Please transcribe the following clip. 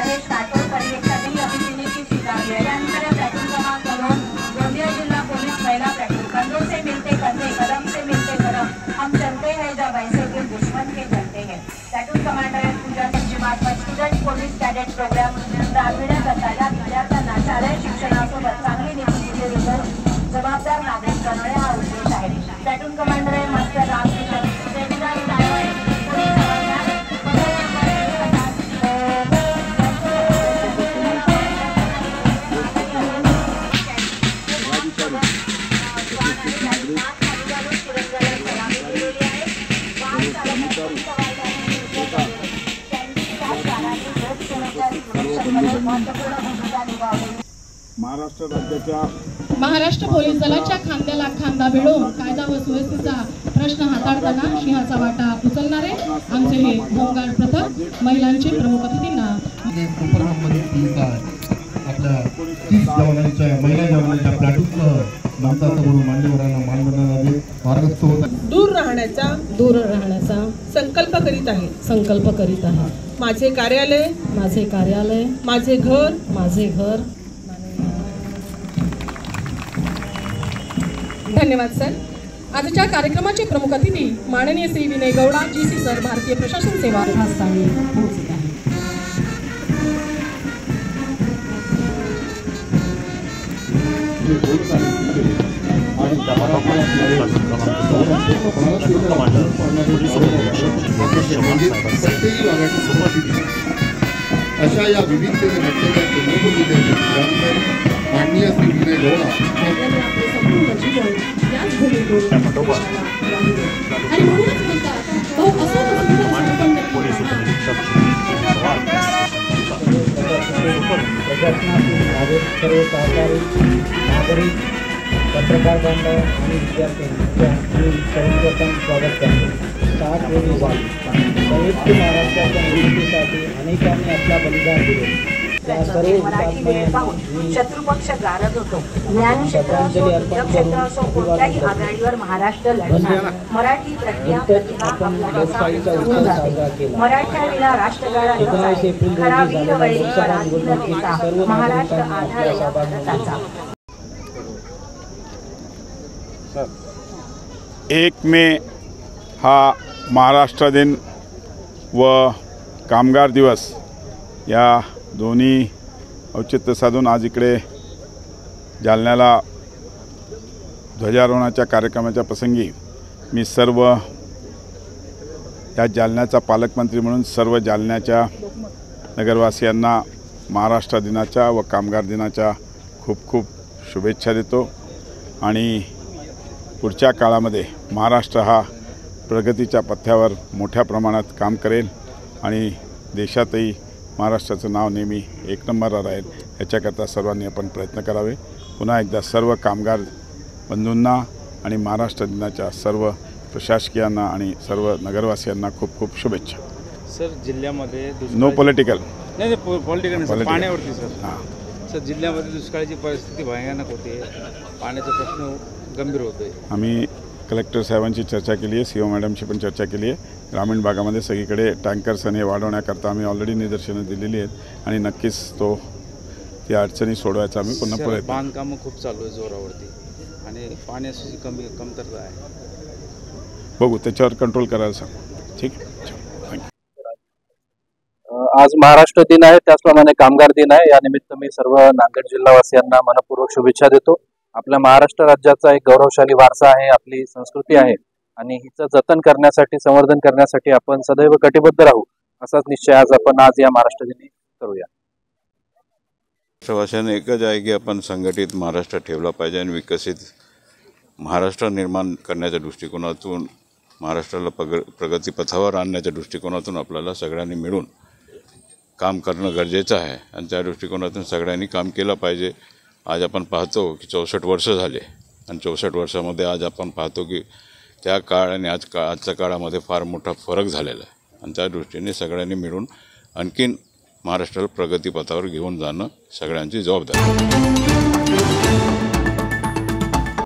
महेश काटोळकर यांनी अभिनेत्री स्वीकारली आहे। त्यानंतर प्लॅटून क्रमांक 2 गोंदिया जिल्हा पोलीस महिला प्लॅटून कंधों से मिलते कंधे कदम से मिलते कदम हम चलते हैं जब ऐसे के दुश्मन के चलते हैं। प्लॅटून कमांडर पूजा जिमात स्टुडंट पोलीस कॅडेट प्रोग्राम राबविण्याकरता या विद्यार्थ्यांना शालेय शिक्षणासोबत चांगली निवृत्ती देऊन जबाबदार नागरिक बनवणे हा उद्देश आहे। प्लॅटून कमांडर आहे मास्टर रामकिशन महाराष्ट्र पोलीस दलाच्या खांद्याला खांदा भिडून कायदा व सुव्यवस्थेचा प्रश्न हाताळताना सिंहाचा वाटा उचलणारे आमचे हे होमगार्ड पथक महिलांचे प्रमुख अतिथींना आपल्या महिला जवानांच्या प्लॅटूनसह नामदार म्हणून मान्यवरांना मानवण्याला मार्गस्थ होत दूर राहण्याचा संकल्प करीत आहे माझे कार्यालय माझे घर। धन्यवाद सर। आजच्या कार्यक्रमाचे प्रमुख अतिथी माननीय श्री विनय गौडा जीसी सर भारतीय प्रशासन सेवा स्थानी पोहोचत आहे। अशा या विविधतेने नटलेल्या चंद्रपूर जिल्ह्याचे माननीय श्री विनय गौडा सर्व सहकारी नागरिक पत्रकार बांधव आणि विद्यार्थ्यांचे सर्वप्रथम स्वागत करतो। 7 रोजी संयुक्त महाराष्ट्राच्या निर्मितीसाठी अनेकांनी आपला बलिदान दिले। त्या सर्व मराठी वेळ पाहून शत्रुपक्ष गारद होतो। ज्ञानक्षेत्र असो युद्धक्षेत्र असो कोणत्याही आघाडीवर महाराष्ट्र लढणार। मराठी प्रज्ञा प्रतिभा मराठ्याविना राष्ट्रगाडा खरा वीर वैरी पराधीन नेता महाराष्ट्र आधार या भारताचा। 1 मे हा महाराष्ट्र दिन व कामगार दिवस या दोन्ही औचित्य साधून आज इकडे जालन्याला ध्वजारोहणाच्या कार्यक्रमाच्या प्रसंगी मी सर्व या जालन्याचा पालकमंत्री म्हणून सर्व जालन्याच्या नगरवासियांना महाराष्ट्र दिनाच्या व कामगार दिनाच्या खूप खूप शुभेच्छा देतो। आणि पुढच्या काळामध्ये महाराष्ट्र हा प्रगतीच्या पथ्यावर मोठ्या प्रमाणात काम करेल आणि देशातही महाराष्ट्राचं नाव नेहमी 1 नंबरवर राहील याच्याकरता सर्वांनी आपण प्रयत्न करावे। पुन्हा एकदा सर्व कामगार बंधूंना आणि महाराष्ट्र दिनाच्या सर्व प्रशासकीयांना आणि सर्व नगरवासियांना खूप खूप शुभेच्छा। सर जिल्ह्यामध्ये नो पॉलिटिकल नाही पॉलिटिकल पाण्यावरती सर जिल्ह्यामध्ये दुष्काळाची परिस्थिती भयानक होते, पाण्याचा प्रश्न गंभीर होतोय। आम्ही कलेक्टर साहेबांची चर्चा केली आहे, सीओ मॅडमची पण चर्चा केली आहे। ग्रामीण भागामध्ये सगळीकडे टँकर्स आणि वाढवण्याकरता आम्ही ऑलरेडी निदर्शनं दिलेली आहेत आणि नक्कीच ती अडचणी सोडवायचा आम्ही पुन्हा प्रयत्न। बांधकामं खूप चालू आहे जोरावरती आणि पाण्याची कमतरता आहे। बघू त्याच्यावर कंट्रोल करायला सांगू। ठीक आहे, आज महाराष्ट्र दिन आहे, त्याचप्रमाणे कामगार दिन आहे। या निमित्त मी सर्व नांदेड जिल्हावासियांना मनपूर्वक शुभेच्छा देतो। आपल्या महाराष्ट्र राज्याचा एक गौरवशाली वारसा आहे, आपली संस्कृती आहे आणि हिचं जतन करण्यासाठी संवर्धन करण्यासाठी आपण सदैव कटिबद्ध राहू असाच निश्चय आज या महाराष्ट्र दिनी करूया। प्रवाशांना एकच आहे की आपण संघटित महाराष्ट्र ठेवला पाहिजे आणि विकसित महाराष्ट्र निर्माण करण्याच्या दृष्टिकोनातून महाराष्ट्राला प्रगतीपथावर आणण्याच्या दृष्टिकोनातून आपल्याला सगळ्यांनी मिळून काम करणं गरजेचं आहे आणि त्या दृष्टिकोनातून सगळ्यांनी काम केलं पाहिजे। आज आपण पाहतो की 64 वर्ष झाले आणि 64 वर्षामध्ये आज आपण पाहतो की त्या काळ आणि आजच्या काळामध्ये फार मोठा फरक झालेला आहे आणि त्या दृष्टीने सगळ्यांनी मिळून आणखीन महाराष्ट्राला प्रगतीपथावर घेऊन जाणं सगळ्यांची जबाबदारी आहे।